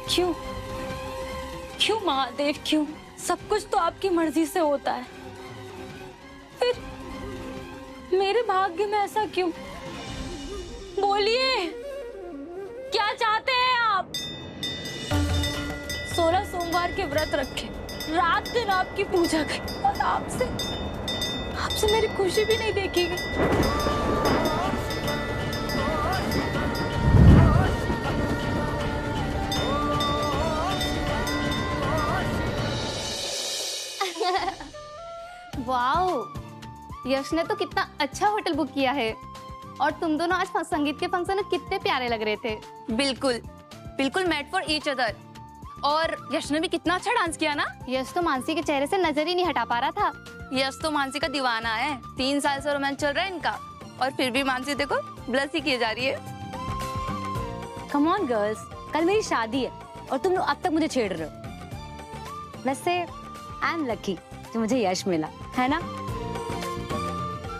क्यों क्यों महादेव, क्यों? सब कुछ तो आपकी मर्जी से होता है, फिर मेरे भाग्य में ऐसा क्यों? बोलिए, क्या चाहते हैं आप? 16 सोमवार के व्रत रखे, रात दिन आपकी पूजा की, और आपसे मेरी खुशी भी नहीं देखी गई। वाओ, यश ने तो कितना अच्छा होटल बुक किया है। और तुम दोनों आज संगीत के फंक्शन में कितने प्यारे लग रहे थे। बिल्कुल बिल्कुल मेट फॉर ईच अदर। और यश ने भी कितना अच्छा डांस किया ना। यश तो मानसी के चेहरे से नजर ही नहीं हटा पा रहा था। यश तो मानसी का दीवाना है, 3 साल से रोमांस चल रहा है इनका, और फिर भी मानसी देखो ब्लश ही किए जा रही है। कम ऑन गर्ल्स, कल मेरी शादी है और तुम लोग अब तक मुझे छेड़ रहे हो। वैसे आई एम लकी जो मुझे यश मिला, है ना?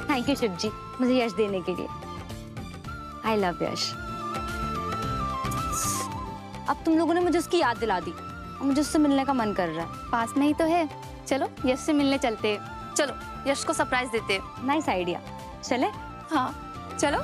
थैंक यू शिव जी मुझे यश देने के लिए। आई लव यश। अब तुम लोगों ने मुझे उसकी याद दिला दी और मुझे उससे मिलने का मन कर रहा है। पास में ही तो है, चलो यश से मिलने चलते। चलो यश को सरप्राइज देते। नाइस आइडिया, चले? हाँ चलो।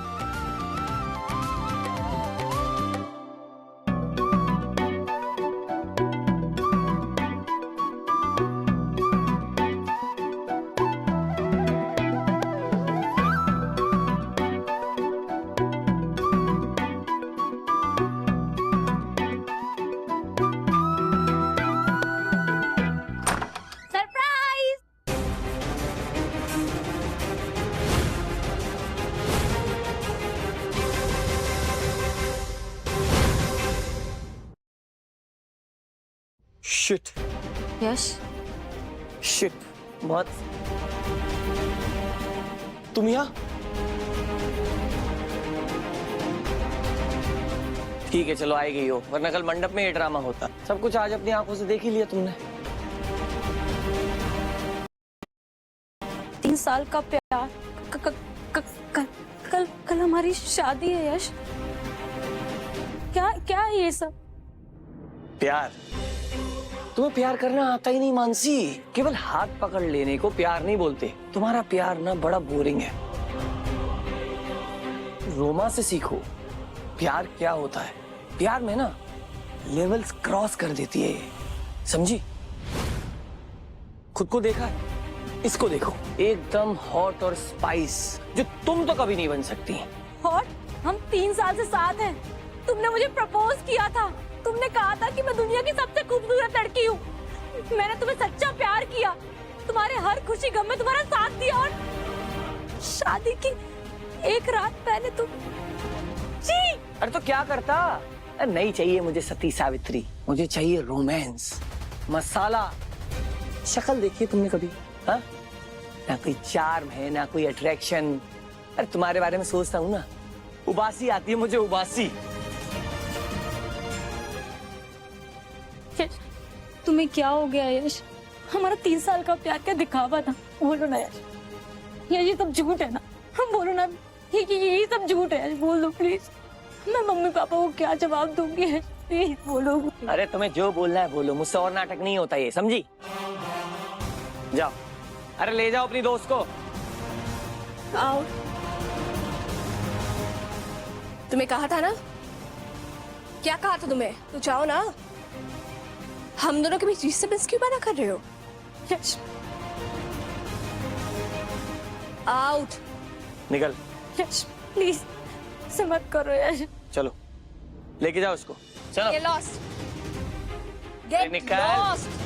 शिट यश, शिट मत। तुम यहाँ? ठीक है चलो आई गई हो, वरना कल मंडप में ये ड्रामा होता। सब कुछ आज अपनी आंखों से देख ही लिया तुमने। 3 साल का प्यार, कल हमारी शादी है यश। क्या है ये सब? प्यार? तुम्हें प्यार करना आता ही नहीं मानसी। केवल हाथ पकड़ लेने को प्यार नहीं बोलते। तुम्हारा प्यार ना बड़ा बोरिंग है। रोमा से सीखो प्यार क्या होता है। प्यार में ना लेवल्स क्रॉस कर देती है, समझी? खुद को देखा है, इसको देखो, एकदम हॉट और स्पाइस, जो तुम तो कभी नहीं बन सकती। हॉट? हम 3 साल से साथ हैं। तुमने मुझे प्रपोज किया था, तुमने कहा था कि मैं दुनिया की सबसे खूबसूरत लड़की हूँ। मैंने तुम्हें सच्चा प्यार किया, तुम्हारे हर खुशी गम में तुम्हारा साथ दिया, और शादी की 1 रात पहले तुम जी। अरे तो क्या करता? नहीं चाहिए मुझे सती सावित्री, मुझे चाहिए रोमांस, मसाला। शक्ल देखी है तुमने कभी? हाँ, ना कोई चार्म है ना कोई अट्रैक्शन। अरे तुम्हारे बारे में सोचता हूँ ना, उबासी आती है मुझे, उबासी। तुम्हें क्या हो गया यश? हमारा 3 साल का प्यार क्या दिखावा था? बोलो ना यश, ये सब झूठ है ना? हम बोलो ना, ये सब झूठ है। बोल दो प्लीज, मैं मम्मी पापा को क्या जवाब दूंगी यश? प्लीज बोलो। अरे तुम्हें जो बोलना है बोलो, मुझसे और नाटक नहीं होता ये, समझी? जाओ, अरे ले जाओ अपनी दोस्त को। आओ, तुम्हें कहा था ना? क्या कहा था तुम्हें? तो जाओ ना। हम दोनों के बीच डिस्टर्बेंस क्यों बना कर रहे हो? यश आउट। निकल। यश प्लीज ऐसे मत करो यश। चलो लेके जाओ उसको, चलो। Get lost. Get निकल। lost.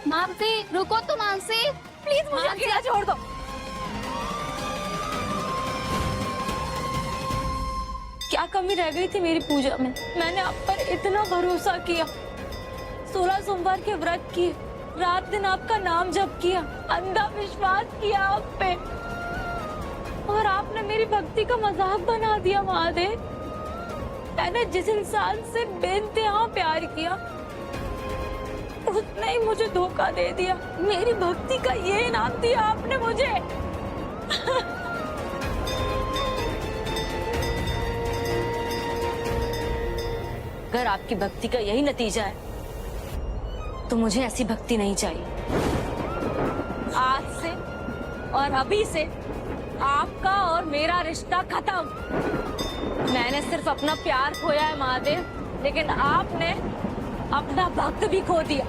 मानसी रुको तो, मानसी प्लीज मुझे अकेला छोड़ दो। क्या कमी रह गई थी मेरी पूजा में? मैंने आप पर इतना भरोसा किया, 16 सोमवार के व्रत किए, रात दिन आपका नाम जप किया, अंधा विश्वास किया आप पे, और आपने मेरी भक्ति का मजाक बना दिया महादेव। मैंने जिस इंसान से बेइंतहा प्यार किया उसने ही मुझे धोखा दे दिया। मेरी भक्ति का ये इनाम दिया आपने मुझे। अगर आपकी भक्ति का यही नतीजा है तो मुझे ऐसी भक्ति नहीं चाहिए। आज से और अभी से आपका और मेरा रिश्ता खत्म। मैंने सिर्फ अपना प्यार खोया है महादेव, लेकिन आपने अपना भक्त भी खो दिया।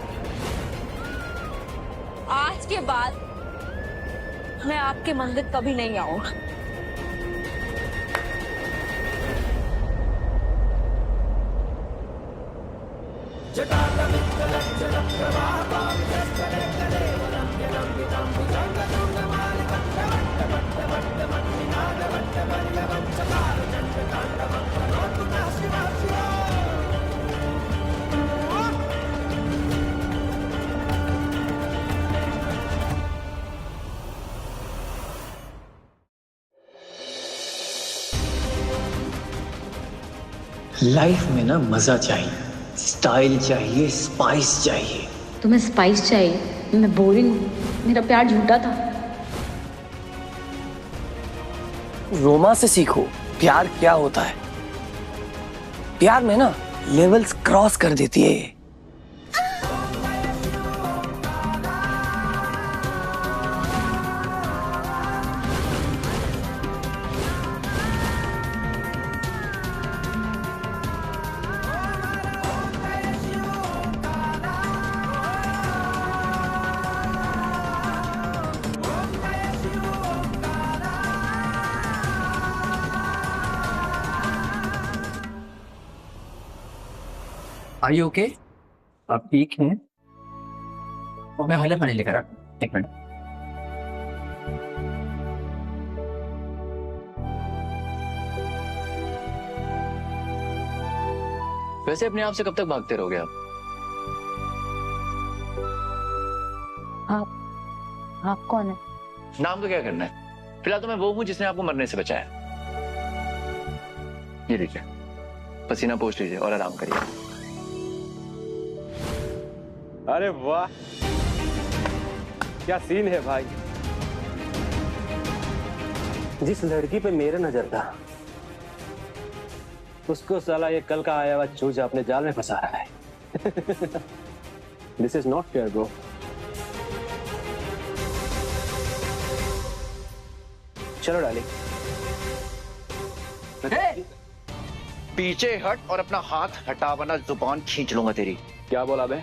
आज के बाद मैं आपके मंदिर कभी नहीं आऊंगा। लाइफ में ना मजा चाहिए, स्टाइल चाहिए, स्पाइस चाहिए। तुम्हें स्पाइस चाहिए? मैं बोरिंग हूँ, मेरा प्यार झूठा था। रोमा से सीखो प्यार क्या होता है। प्यार में ना लेवल्स क्रॉस कर देती है ये। Are you okay? आप ठीक हैं? और मैं हल्ला पानी लेकर आ, एक मिनट। वैसे अपने आप से कब तक भागते रहोगे आप कौन है? नाम तो क्या करना है? फिलहाल तो मैं वो हूं जिसने आपको मरने से बचाया। ये देखिए, पसीना पोंछ लीजिए और आराम करिए। अरे वाह, क्या सीन है भाई। जिस लड़की पे मेरा नजर था उसको साला ये कल का आया हुआ चूजा अपने जाल में फंसा रहा है। This is not fair bro. चलो डार्लिंग। पीछे हट और अपना हाथ हटा वरना जुबान खींच लूंगा तेरी। क्या बोला बे?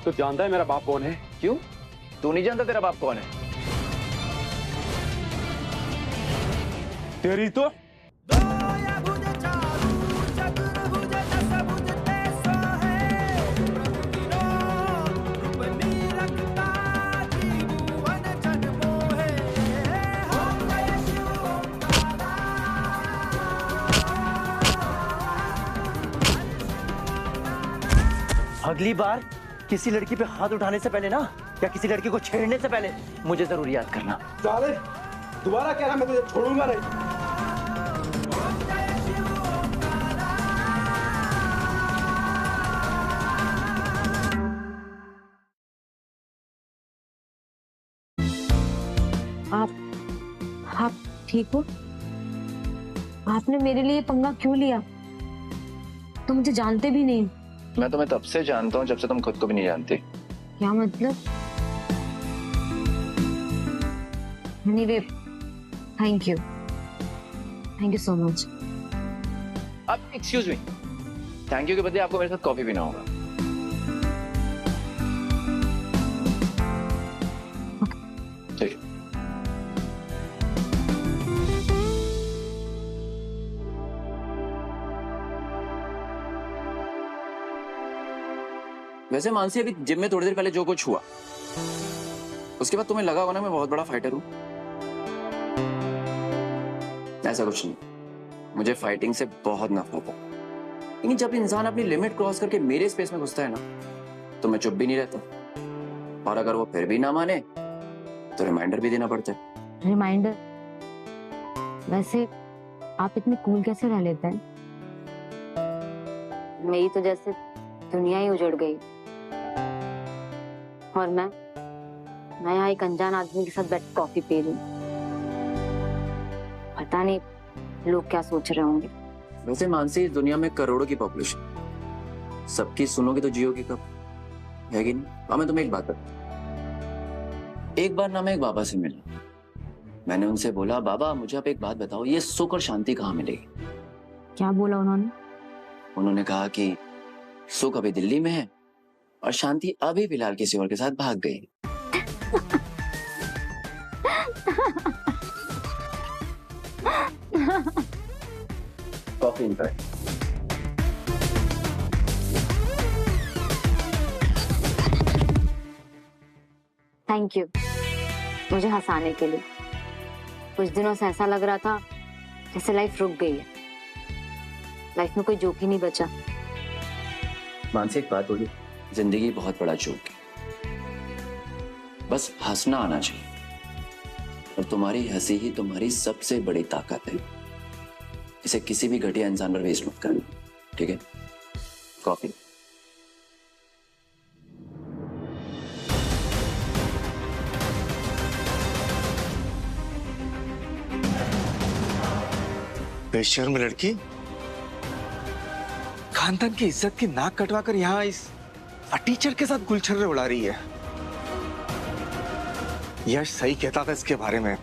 तू जानता है मेरा बाप कौन है? क्यों? तू नहीं जानता तेरा बाप कौन है? तेरी तो अगली बार किसी लड़की पे हाथ उठाने से पहले ना, या किसी लड़की को छेड़ने से पहले मुझे जरूर याद करना। साले दोबारा कह रहा, मैं तुझे छोड़ूंगा नहीं। आप ठीक हो? आपने मेरे लिए पंगा क्यों लिया? तो मुझे जानते भी नहीं। मैं तुम्हें तब से जानता हूं जब से तुम खुद को भी नहीं जानती। क्या मतलब? Anyway, thank you so much. अब एक्सक्यूज मी, थैंक यू के बदले आपको मेरे साथ कॉफी पीना होगा। ठीक है। वैसे मानसी, अभी जिम में थोड़ी देर पहले जो कुछ हुआ उसके बाद तुम्हें लगा होगा ना मैं बहुत बड़ा फाइटर हूं। ऐसा कुछ नहीं, मुझे फाइटिंग से बहुत नफरत है। लेकिन जब इंसान अपनी लिमिट क्रॉस करके मेरे स्पेस में घुसता है ना, तो मैं चुप भी नहीं रहता और अगर वो फिर भी ना माने तो रिमाइंडर भी देना पड़ता है। रिमाइंडर? वैसे आप इतने कूल कैसे रह लेते हैं? मेरी तो जैसे दुनिया ही उजड़ गई और मैं यहाँ एक अनजान आदमी के साथ बैठ कॉफी पी रही हूँ। पता नहीं लोग क्या सोच रहे होंगे। वैसे मानसी, इस दुनिया में करोड़ों की पॉपुलेशन, सबकी सुनोगे तो जियोगी कब, है कि नहीं? और मैं तुम्हें एक बात बता, एक बार ना मैं एक बाबा से मिला। मैंने उनसे बोला, बाबा मुझे आप एक बात बताओ, ये सुख और शांति कहाँ मिलेगी? क्या बोला उन्होंने? उन्होंने कहा कि सुख अभी दिल्ली में है और शांति अभी फिलहाल किसी और के साथ भाग गई। कॉफी इनका थैंक यू मुझे हंसाने के लिए। कुछ दिनों से ऐसा लग रहा था जैसे लाइफ रुक गई है, लाइफ में कोई जोक ही नहीं बचा। मानसी, एक बात बोलूं, जिंदगी बहुत बड़ा जोक है, बस हंसना आना चाहिए। और तुम्हारी हंसी ही तुम्हारी सबसे बड़ी ताकत है। इसे किसी भी घटिया इंसान पर वेस्ट मत करना, ठीक है? कॉफी। बेशर्म लड़की, खानदान की इज्जत की नाक कटवाकर यहाँ इस टीचर के साथ गुलछर्रे उड़ा रही है। यश सही कहता था इसके बारे में,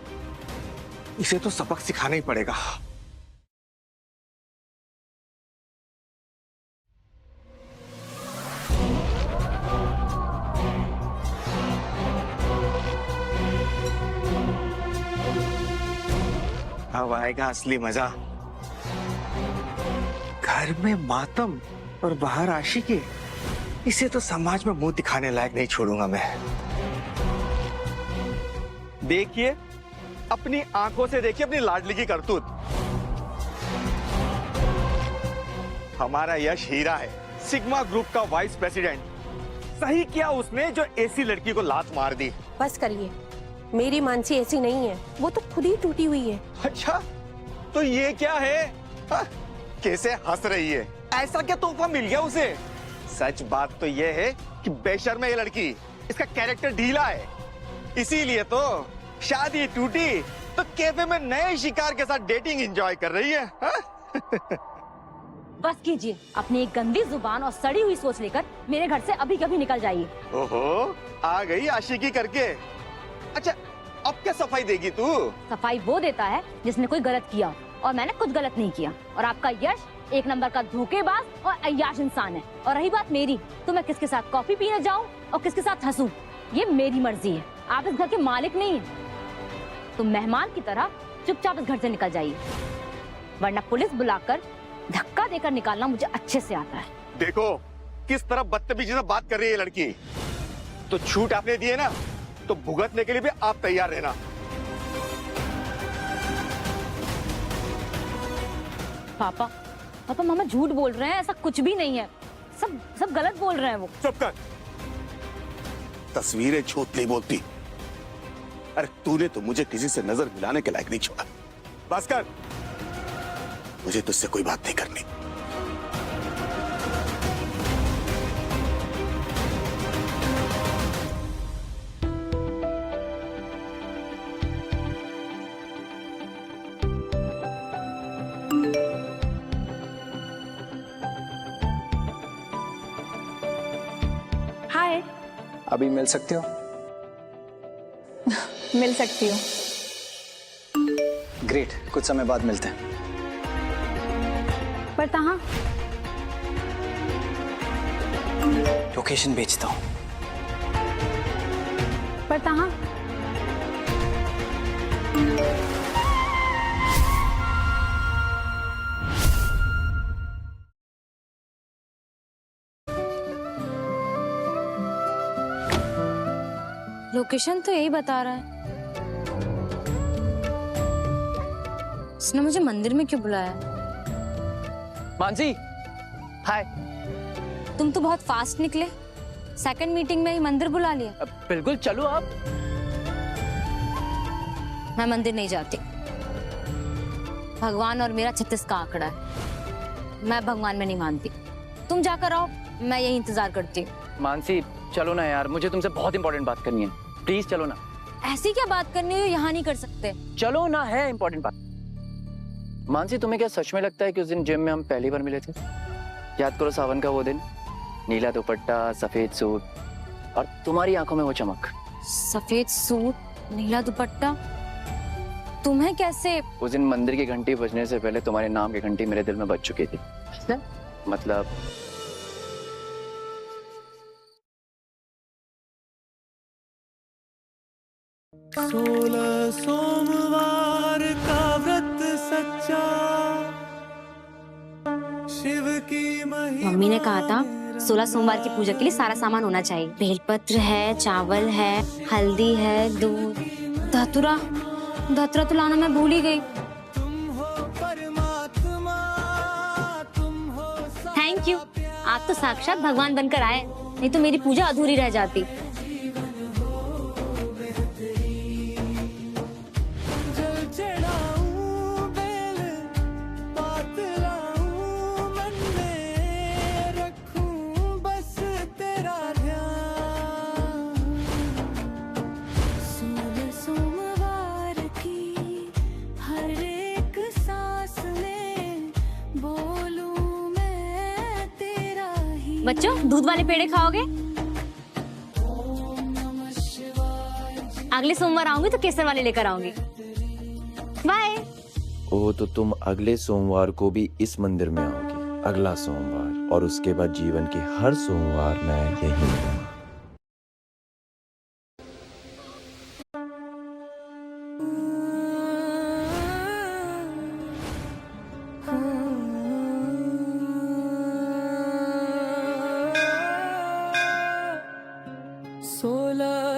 इसे तो सबक सिखाना ही पड़ेगा। अब आएगा असली मजा। घर में मातम और बाहर आशिकी, इसे तो समाज में मुंह दिखाने लायक नहीं छोड़ूंगा मैं। देखिए, अपनी आंखों से देखिए अपनी लाडली की करतूत। हमारा यश हीरा है, सिग्मा ग्रुप का वाइस प्रेसिडेंट। सही किया उसने जो ऐसी लड़की को लात मार दी। बस करिए, मेरी मानसी ऐसी नहीं है, वो तो खुद ही टूटी हुई है। अच्छा, तो ये क्या है? हा? कैसे हंस रही है? ऐसा क्या तोहफा मिल गया उसे? सच बात तो ये है कि बेशर्म है ये लड़की, इसका कैरेक्टर ढीला है। इसीलिए तो शादी टूटी तो कैफे में नए शिकार के साथ डेटिंग एंजॉय कर रही है। बस कीजिए, अपनी एक गंदी जुबान और सड़ी हुई सोच लेकर मेरे घर से अभी कभी निकल जाइए। ओहो, आ गई आशिकी करके। अच्छा, अब क्या सफाई देगी तू? सफाई वो देता है जिसने कोई गलत किया, और मैंने कुछ गलत नहीं किया। और आपका यश एक नंबर का धोखेबाज और अय्याश इंसान है। और रही बात मेरी, तो मैं किसके साथ कॉफी पीने जाऊं और किसके साथ हंसूं, ये मेरी मर्जी है। आप इस घर के मालिक नहीं हैं। तो मेहमान की तरह चुपचाप इस घर से निकल जाइए, वरना पुलिस बुलाकर धक्का देकर निकालना मुझे अच्छे से आता है। देखो किस तरह बदतमीजी से बात कर रही है ये लड़की। तो छूट आपने दी है ना, तो भुगतने के लिए भी आप तैयार रहना। पापा, पापा मामा झूठ बोल रहे हैं, ऐसा कुछ भी नहीं है। सब गलत बोल रहे हैं वो। चुप कर, तस्वीरें झूठ नहीं बोलती। अरे तूने तो मुझे किसी से नजर मिलाने के लायक नहीं छोड़ा। बस कर, मुझे तुझसे कोई बात नहीं करनी। हाय। अभी मिल सकते हो? मिल सकती हूँ। ग्रेट, कुछ समय बाद मिलते हैं। पर कहाँ? लोकेशन भेजता हूँ। पर कहाँ? लोकेशन तो यही बता रहा है। उसने मुझे मंदिर में क्यों बुलाया? मानसी, हाय। तुम तो बहुत फास्ट निकले। सेकंड मीटिंग में ही मंदिर बुला लिया। बिल्कुल चलो आप। मैं मंदिर नहीं जाती। भगवान और मेरा 36 का आंकड़ा है। मैं भगवान में नहीं मानती। तुम जाकर आओ, मैं यही इंतजार करती हूँ। मानसी चलो ना यार, मुझे तुमसे बहुत इंपॉर्टेंट बात करनी है, प्लीज चलो ना। ऐसी क्या बात करनी है, यहाँ नहीं कर सकते। चलो ना, है इंपॉर्टेंट बात। मानसी तुम्हें क्या सच में लगता है कि उस दिन जिम में हम पहली बार मिले थे? याद करो सावन का वो दिन, नीला दुपट्टा, सफेद सूट और तुम्हारी आंखों में वो चमक। सफेद सूट, नीला दुपट्टा, तुम्हें कैसे? उस दिन मंदिर की घंटी बजने से पहले तुम्हारे नाम की घंटी मेरे दिल में बज चुकी थी। मतलब सोलह सोमवार का व्रत सच्चा, शिव की मम्मी ने कहा था 16 सोमवार की पूजा के लिए सारा सामान होना चाहिए। बेलपत्र है, चावल है, हल्दी है, दूध, धतुरा। धतुरा तो लाना मैं भूल ही गई। थैंक यू, आप तो साक्षात भगवान बनकर आए, नहीं तो मेरी पूजा अधूरी रह जाती। बच्चों, दूध वाले पेड़े खाओगे? अगले सोमवार आऊंगी तो केसर वाले लेकर आऊंगी। बाय। ओ तो तुम अगले सोमवार को भी इस मंदिर में आओगी, अगला सोमवार, और उसके बाद जीवन के हर सोमवार मैं यहीं रहूंगा।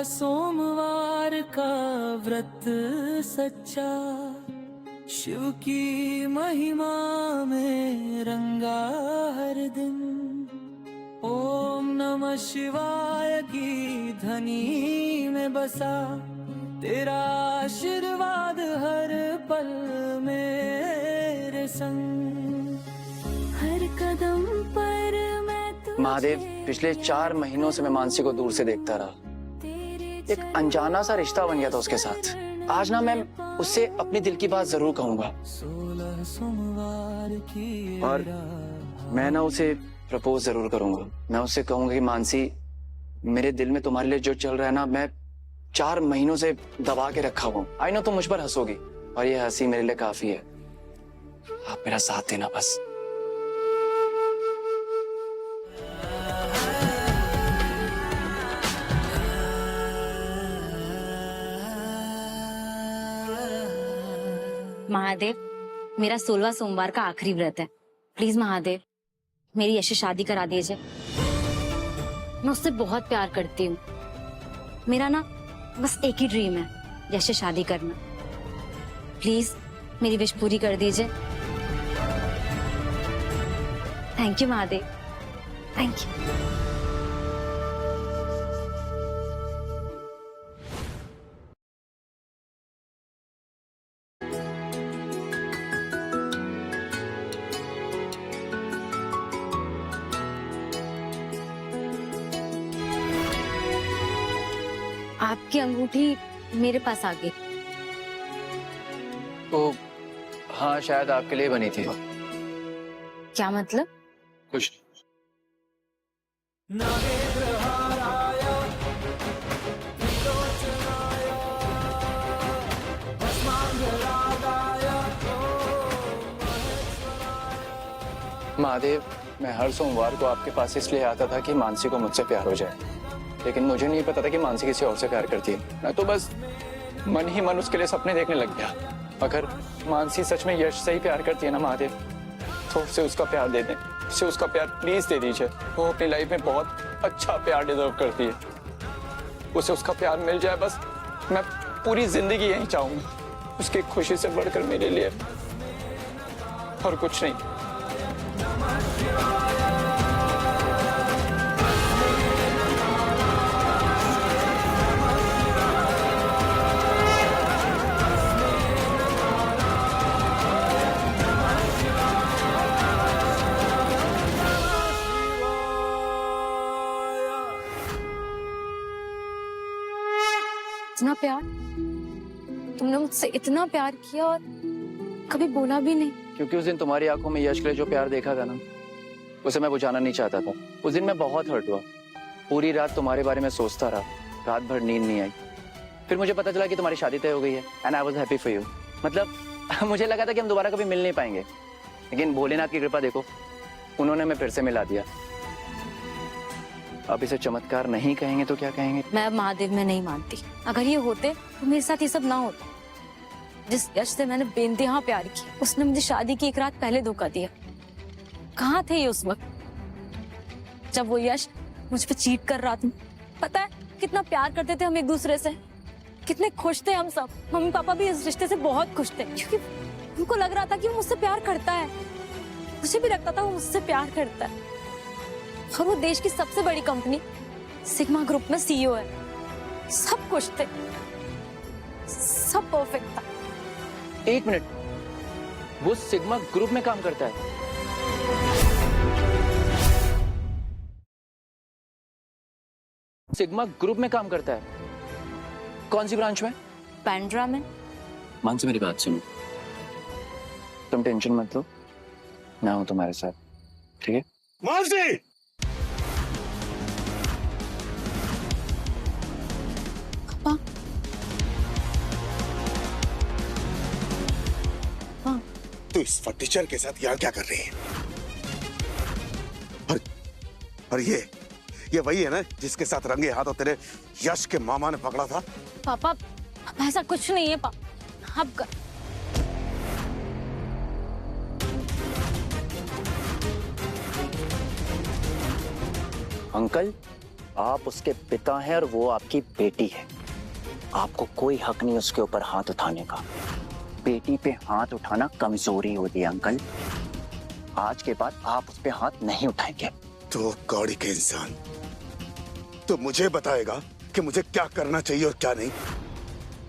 सोमवार का व्रत सच्चा, शिव की महिमा में रंगा हर दिन। ओम नमः शिवाय की ध्वनि में बसा, तेरा आशीर्वाद हर पल मेरे संग। हर कदम पर मैं महादेव, पिछले 4 महीनों से मैं मानसी को दूर से देखता रहा। एक अनजाना सा रिश्ता बन गया था उसके साथ। आज ना मैं उससे अपनी दिल की बात जरूर कहूंगा, और मैं ना उसे प्रपोज जरूर करूंगा। मैं उससे कहूंगा कि मानसी, मेरे दिल में तुम्हारे लिए जो चल रहा है ना, मैं 4 महीनों से दबा के रखा हुआ। आई नो तुम मुझ पर हंसोगी, और ये हंसी मेरे लिए काफी है। आप मेरा साथ देना बस। महादेव, मेरा 16वां सोमवार का आखिरी व्रत है। प्लीज महादेव, मेरी यश से शादी करा दीजिए। मैं उससे बहुत प्यार करती हूँ। मेरा ना बस एक ही ड्रीम है, यश से शादी करना। प्लीज मेरी विश पूरी कर दीजिए। Thank you Mahadev, thank you. आपकी अंगूठी मेरे पास आ गई। तो हाँ, शायद आपके लिए बनी थी। क्या मतलब? कुछ महादेव, मैं हर सोमवार को आपके पास इसलिए आता था कि मानसी को मुझसे प्यार हो जाए, लेकिन मुझे नहीं पता था कि मानसी किसी और से प्यार करती है। मैं तो बस मन ही मन उसके लिए सपने देखने लग गया। अगर मानसी सच में यश से ही प्यार करती है ना महादेव, तो उसे उसका प्यार दे दें। उसे उसका प्यार प्लीज दे दीजिए। वो अपनी लाइफ में बहुत अच्छा प्यार डिजर्व करती है। उसे उसका प्यार मिल जाए बस। मैं पूरी जिंदगी यही चाहूंगा। उसकी खुशी से बढ़कर मेरे लिए और कुछ नहीं। इतना प्यार, तुमने मुझसे इतना प्यार किया और कभी बोला भी नहीं। क्योंकि उस दिन तुम्हारी आंखों में यश के लिए जो प्यार देखा था ना, उसे मैं बुझाना नहीं चाहता था। उस दिन मैं बहुत हर्ट हुआ, पूरी रात तुम्हारे बारे में सोचता रहा, रात भर नींद नहीं आई। फिर मुझे पता चला कि तुम्हारी शादी तय हो गई है and I was happy for you. मतलब मुझे लगा था कि हम दोबारा कभी मिल नहीं पाएंगे, लेकिन भोलेनाथ की कृपा देखो, उन्होंने हमें फिर से मिला दिया। अब इसे चमत्कार नहीं कहेंगे तो क्या कहेंगे? मैं अब महादेव में नहीं मानती। अगर ये होते तो मेरे साथ ये सब ना होता। जिस यश से मैंने बेइंतहा प्यार किया, उसने मुझे शादी की एक रात पहले धोखा दिया। कहाँ थे ये उस वक्त जब वो यश मुझ पे चीट कर रहा था? पता है कितना प्यार करते थे हम एक दूसरे से, कितने खुश थे हम सब। मम्मी पापा भी इस रिश्ते से बहुत खुश थे, क्योंकि उनको लग रहा था कि वो मुझसे प्यार करता है। मुझे भी लगता था वो मुझसे प्यार करता है। और वो देश की सबसे बड़ी कंपनी सिग्मा ग्रुप में सीईओ है। सब खुश थे, सब परफेक्ट था। एक मिनट, वो सिग्मा ग्रुप में काम करता है? सिग्मा ग्रुप में काम करता है? कौन सी ब्रांच में? पैंड्रा में। मान से मेरी बात सुनो, तुम टेंशन मत लो, मैं हूं तुम्हारे साथ, ठीक है? मानसी! तू इस फर्नीचर के साथ यहाँ क्या कर रही है? और ये वही है ना जिसके साथ रंगे हाथों तेरे यश के मामा ने पकड़ा था? पापा ऐसा कुछ नहीं है पापा, आप अंकल, आप उसके पिता हैं और वो आपकी बेटी है। आपको कोई हक नहीं उसके ऊपर हाथ उठाने का। बेटी पे हाथ उठाना कमजोरी होती है अंकल। आज के बाद आप उस पे हाथ नहीं उठाएंगे। तो कौड़ी के इंसान, तो मुझे बताएगा कि मुझे क्या करना चाहिए और क्या नहीं?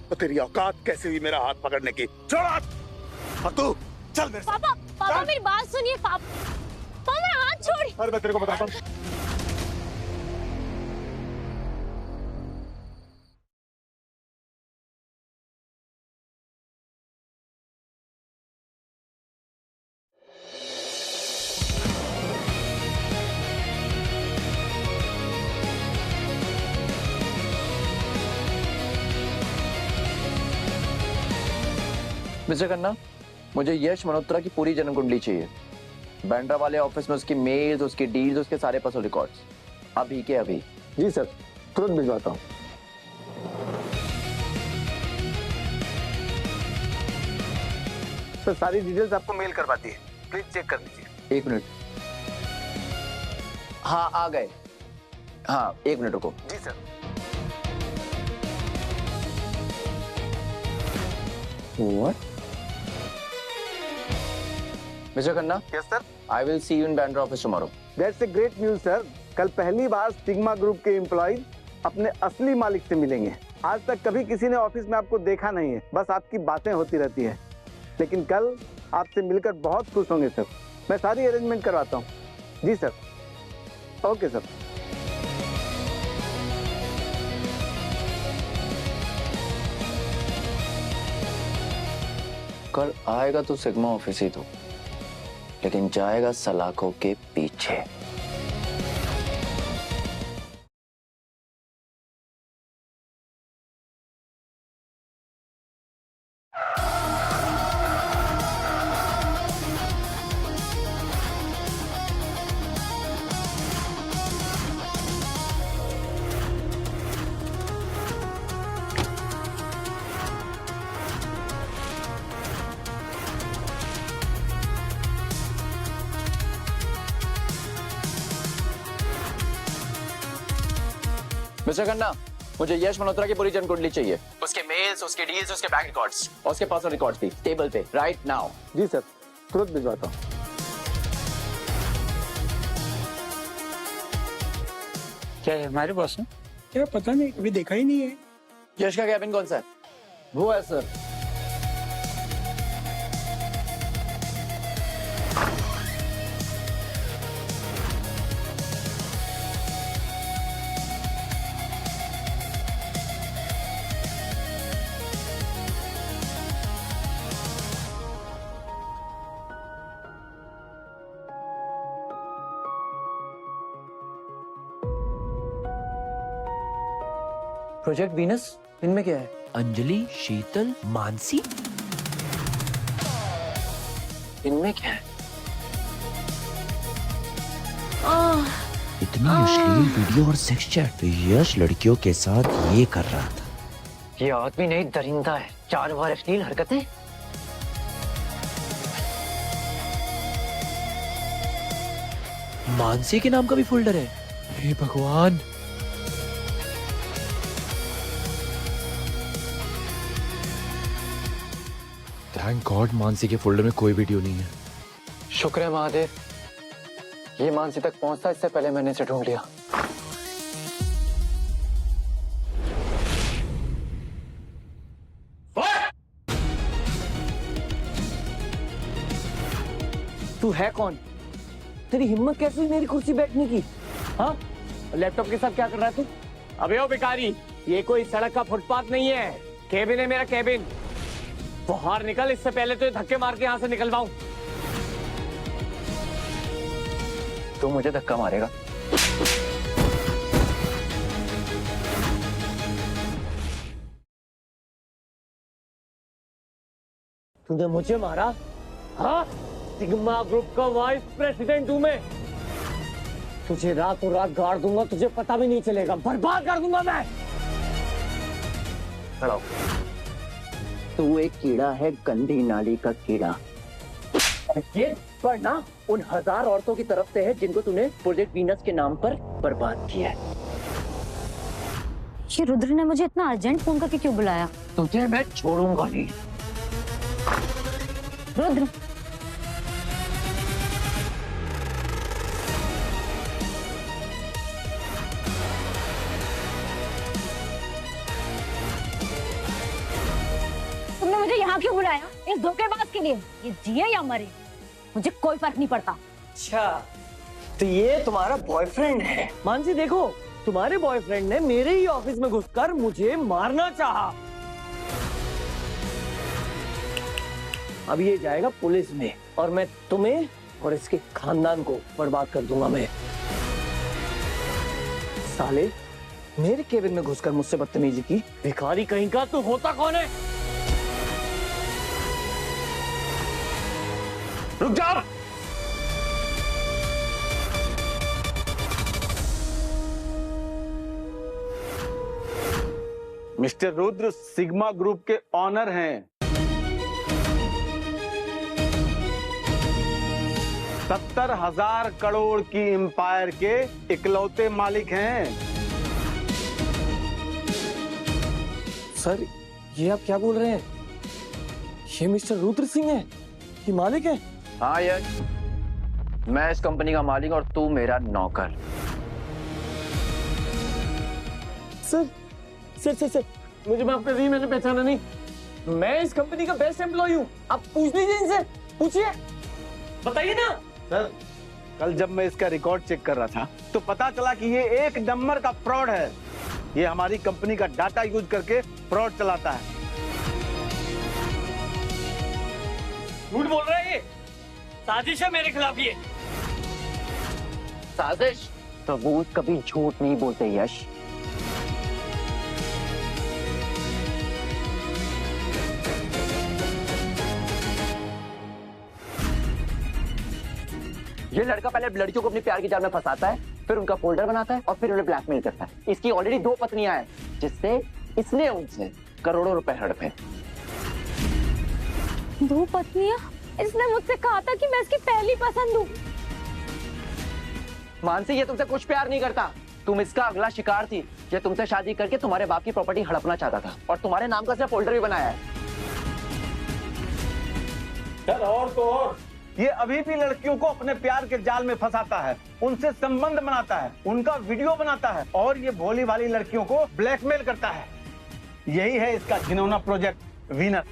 तो तेरी औकात कैसे हुई मेरा हाथ पकड़ने की? छोड़ हाथ। और तू चल मेरे साथ। पापा मेरी बात सुनिए। पापा मेरा हाथ छोड़। अरे मैं तेरे को बताता हूँ। मिस्टर खन्ना, मुझे यश मल्होत्रा की पूरी जन्म कुंडली चाहिए। बैंड्रा वाले ऑफिस में उसकी मेल्स, उसकी डील्स, उसके सारे पर्सनल रिकॉर्ड्स अभी के अभी। जी सर, तुरंत भिजवाता हूँ। सर सारी डिटेल्स आपको मेल करवाती है, प्लीज चेक कर लीजिए। एक मिनट, हाँ आ गए। हाँ एक मिनट रुको। जी sir. What? Mr. Khanna? Yes sir. I will see you in Bandra office tomorrow. That's a great news sir. कल पहली बार सिग्मा ग्रुप के एम्प्लॉइज अपने असली मालिक से मिलेंगे। आज तक कभी किसी ने ऑफिस में आपको देखा नहीं है, बस आपकी बातें होती रहती है। लेकिन कल आपसे मिलकर बहुत खुश होंगे सर। मैं सारी अरेंजमेंट करवाता हूँ। जी सर। Okay sir. कल आएगा तो सिग्मा ऑफिस ही तो, लेकिन जाएगा सलाखों के पीछे। मिस्टर खन्ना, मुझे यश मल्होत्रा की पूरी जन्म कुंडली चाहिए। उसके मेल्स, उसके डील्स, उसके बैंक रिकॉर्ड्स और उसके पर्सनल रिकॉर्ड्स भी टेबल पे राइट नाउ। जी सर, तुरंत भिजवाता हूँ। क्या है हमारे पास में? क्या पता नहीं, कभी देखा ही नहीं है। यश का कैबिन कौन सा है? वो है सर। प्रोजेक्ट वीनस, इनमें क्या है? अंजलि, शीतल, मानसी, इनमें क्या है? इतनी अश्लील वीडियो और सेक्स चैट यश लड़कियों के साथ ये कर रहा था। ये आदमी नहीं दरिंदा है, 4 बार अश्लील हरकतें। मानसी के नाम का भी फोल्डर है। हे भगवान। थैंक गॉड मानसी के फोल्डर में कोई वीडियो नहीं है। शुक्र है महादेव, ये मानसी तक पहुंचता इससे पहले मैंने इसे ढूंढ लिया। तू है कौन? तेरी हिम्मत कैसे हुई मेरी कुर्सी बैठने की? हाँ, लैपटॉप के साथ क्या कर रहा है तू? अबे ओ भिखारी, ये कोई सड़क का फुटपाथ नहीं है, केबिन है मेरा केबिन। बाहर निकल, इससे पहले तो ये धक्के मार के यहाँ से निकलवाऊं। तू मुझे धक्का मारेगा? तूने मुझे मारा? हाँ, सिग्मा ग्रुप का वाइस प्रेसिडेंट हूं मैं। तुझे रातों रात गाड़ दूंगा, तुझे पता भी नहीं चलेगा, बर्बाद कर दूंगा मैं। खड़ा हो। तू एक कीड़ा है, गंदी नाली का कीड़ा। ये पढ़ना उन 1000 औरतों की तरफ से है जिनको तूने प्रोजेक्ट वीनस के नाम पर बर्बाद किया है। ये रुद्र ने मुझे इतना अर्जेंट फोन करके क्यों बुलाया? तुझे मैं छोड़ूंगा नहीं। रुद्र, तुमने मुझे यहाँ क्यों बुलाया? इस धोखेबाज के लिए। ये जिए या मरे मुझे कोई फर्क नहीं पड़ता। अच्छा, तो ये तुम्हारा बॉयफ्रेंड है? मानसी देखो, तुम्हारे बॉयफ्रेंड ने मेरे ही ऑफिस में घुसकर मुझे मारना चाहा। अब ये जाएगा पुलिस में और मैं तुम्हें और इसके खानदान को बर्बाद कर दूंगा मैं। साले, मेरे केबिन में घुसकर मुझसे बदतमीजी की। भिखारी कहीं का, तू होता कौन है? रुक जा। मिस्टर रुद्र सिग्मा ग्रुप के ऑनर हैं। 70,000 करोड़ की एम्पायर के इकलौते मालिक हैं। सर, ये आप क्या बोल रहे हैं? ये मिस्टर रुद्र सिंह है, ये मालिक है? हाँ यश, मैं इस कंपनी का मालिक और तू मेरा नौकर। सर सर सर सर, मुझे माफ कर दीजिए, मैंने पहचाना नहीं। मैं इस कंपनी का बेस्ट एम्प्लॉय हूँ। आप पूछ लीजिए इनसे, पूछिए, बताइए ना। सर, कल जब मैं इसका रिकॉर्ड चेक कर रहा था तो पता चला कि ये एक नंबर का फ्रॉड है। ये हमारी कंपनी का डाटा यूज करके फ्रॉड चलाता है। झूठ बोल रहा है ये, साजिश है मेरे खिलाफ ये। साजिश? सबूत कभी झूठ नहीं बोलते यश। ये लड़का पहले लड़कियों को अपने प्यार की जाल में फंसाता है, फिर उनका फोल्डर बनाता है और फिर उन्हें ब्लैकमेल करता है। इसकी ऑलरेडी 2 पत्नियां हैं, जिससे इसने उनसे करोड़ों रुपए हड़पे। 2 पत्नियां? इसने मुझसे कहा था कि मैं इसकी पहली पसंद हूँ। मानसी, ये तुमसे कुछ प्यार नहीं करता, तुम इसका अगला शिकार थी। ये तुमसे शादी करके तुम्हारे बाप की प्रॉपर्टी हड़पना चाहता था और तुम्हारे नाम का इसने फोल्डर भी बनाया है। सर, और तो और ये अभी भी लड़कियों को अपने प्यार के जाल में फंसाता है, उनसे संबंध बनाता है, उनका वीडियो बनाता है और ये भोली भाली लड़कियों को ब्लैकमेल करता है। यही है इसका घिनौना प्रोजेक्ट वीनस।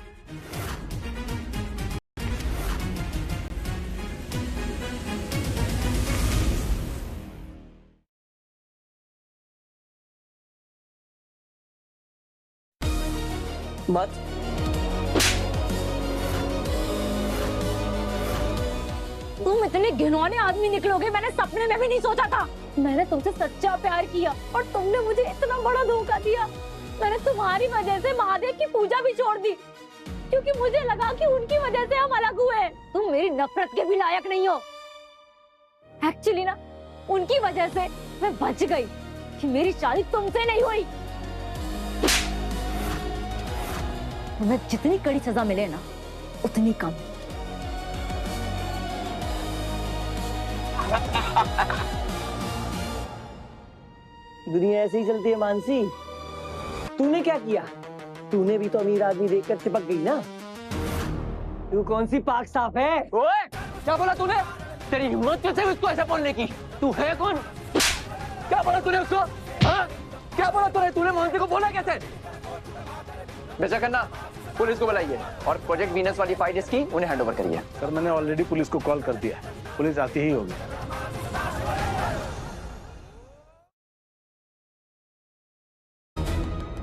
मत तुम इतने घिनौने आदमी निकलोगे, मैंने सपने में भी नहीं सोचा था। मैंने तुमसे सच्चा प्यार किया और तुमने मुझे इतना बड़ा धोखा दिया। मैंने तुम्हारी वजह से महादेव की पूजा भी छोड़ दी, क्योंकि मुझे लगा कि उनकी वजह से हम अलग हुए। तुम मेरी नफरत के भी लायक नहीं हो। एक्चुअली ना, उनकी वजह से मैं बच गई कि मेरी शादी तुमसे नहीं हुई। तुम्हें जितनी कड़ी सजा मिले ना, उतनी कम। दुनिया ऐसे ही चलती है मानसी। तूने क्या किया? तूने भी तो अमीर आदमी देखकर चिपक गई ना। तू कौन सी पाक साफ है? ओए, क्या बोला तूने? तेरी हिम्मत कैसे हुई उसको ऐसा बोलने की? तू है कौन? क्या बोला तूने उसको? हाँ? क्या बोला तूने मोहंती को बोला कैसे? बेचा करना, पुलिस को बुलाइए और प्रोजेक्ट वीनस वाली फाइल इसकी उन्हें हैंड ओवर करिए। सर मैंने ऑलरेडी पुलिस को कॉल कर दिया, पुलिस आती ही होगी।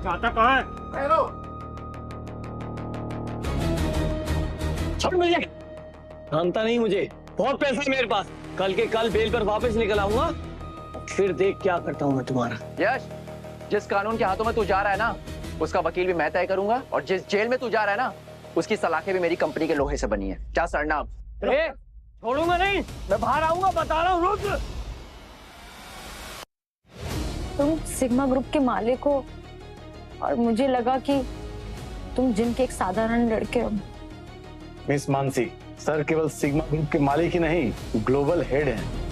चाहता कहाँ है? छोड़ मुझे, जानता नहीं मुझे। बहुत पैसा है मेरे पास, कल के कल बेल पर वापस निकल आऊंगा, फिर देख क्या करता हूँ मैं तुम्हारा। यश, जिस कानून के हाथों में तू जा रहा है ना, उसका वकील भी मैं तय करूंगा, और जिस जेल में तू जा रहा है ना, उसकी सलाखें भी मेरी कंपनी के लोहे से बनी है। क्या सरनाम? छोड़ूंगा नहीं, मैं बाहर आऊंगा, बता रहा हूँ। रुक। तुम सिग्मा ग्रुप के मालिक हो और मुझे लगा कि तुम जिम के एक साधारण लड़के हो। मिस मानसी, सर केवल सिग्मा ग्रुप के मालिक ही नहीं, ग्लोबल हेड हैं।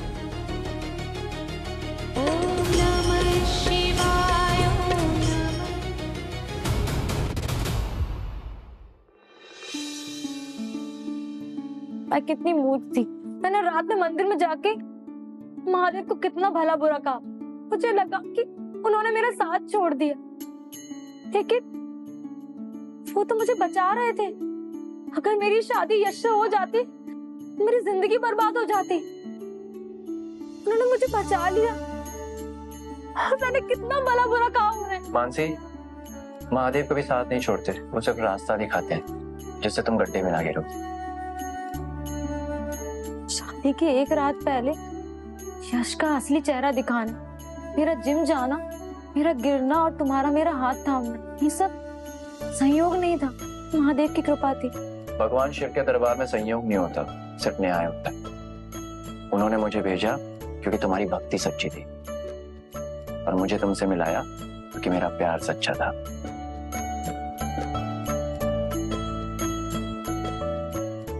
मैं कितनी मूर्ख थी। मैंने रात में मंदिर में जाके महादेव को कितना भला बुरा कहा। मुझे लगा कि उन्होंने मेरा साथ छोड़ दिया, लेकिन वो तो मुझे बचा रहे थे। अगर मेरी शादी यश से हो जाती, मेरी जिंदगी बर्बाद हो जाती। उन्होंने मुझे बचा लिया। मैंने कितना भला बुरा कहा उन्हें। मानसी, महादेव कभी साथ नहीं छोड़ते, वो सिर्फ रास्ता दिखाते हैं जिससे तुम गड्ढे में ना गिरो। शादी के एक रात पहले यश का असली चेहरा दिखाना, मेरा जिम जाना, मेरा गिरना और तुम्हारा मेरा हाथ थामना, ये सब संयोग नहीं था, महादेव की कृपा थी। भगवान शिव के दरबार में संयोग नहीं होता, सिर्फ न्याय होता है। उन्होंने मुझे भेजा क्योंकि तुम्हारी भक्ति सच्ची थी, और मुझे तुमसे मिलाया क्योंकि मेरा प्यार सच्चा था।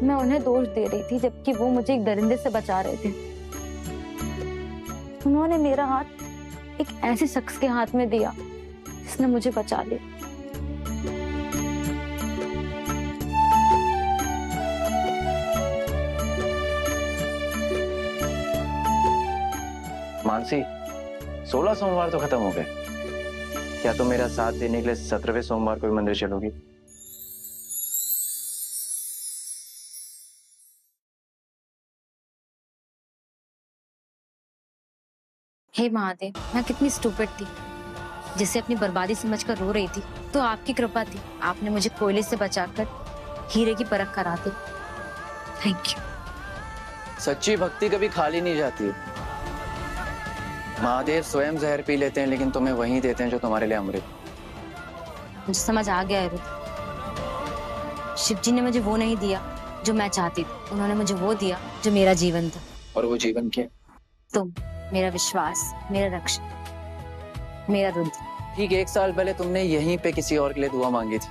मैं उन्हें दोष दे रही थी, जबकि वो मुझे एक दरिंदे से बचा रहे थे। उन्होंने मेरा हाथ एक ऐसे शख्स के हाथ में दिया जिसने मुझे बचा लिया। मानसी, 16 सोमवार तो खत्म हो गए। क्या तुम मेरा साथ देने के लिए 17वें सोमवार को भी मंदिर चलोगी? हे महादेव, मैं कितनी स्टूपिड थी, जिसे अपनी बर्बादी समझकर रो रही थी। तो आपकी कृपा थी, आपने मुझे कोयले से बचाकर हीरे की परख करा दी। Thank you. सच्ची भक्ति कभी खाली नहीं जाती। महादेव स्वयं जहर पी लेते हैं, लेकिन तुम्हें वही देते हैं जो तुम्हारे लिए अमृत। मुझे समझ आ गया है रुद्र। शिव जी ने मुझे वो नहीं दिया जो मैं चाहती थी, उन्होंने मुझे वो दिया जो मेरा जीवन था। और वो जीवन क्या? तुम, मेरा विश्वास, मेरा रक्षक, मेरा रुद्र। ठीक 1 साल पहले तुमने यहीं पे किसी और के लिए दुआ मांगी थी,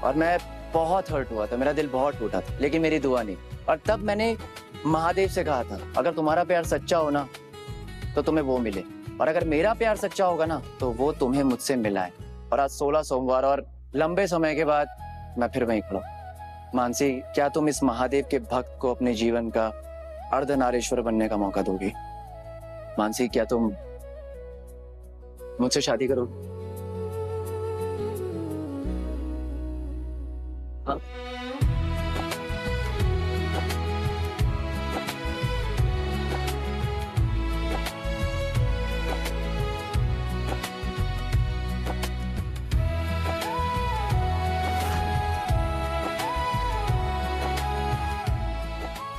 और मैं बहुत हर्ट हुआ था, मेरा दिल बहुत टूटा था, लेकिन मेरी दुआ नहीं। और तब मैंने महादेव से कहा था, अगर तुम्हारा प्यार सच्चा हो ना, तो तुम्हें वो मिले, और अगर मेरा प्यार सच्चा होगा ना, तो वो तुम्हें मुझसे मिलाए। और आज 16 सोमवार और लंबे समय के बाद मैं फिर वहीं खड़ा। मानसी, क्या तुम इस महादेव के भक्त को अपने जीवन का अर्धनारीश्वर बनने का मौका दोगी? मानसी, क्या तुम मुझसे शादी करोगी? हाँ।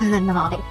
धन्यवाद।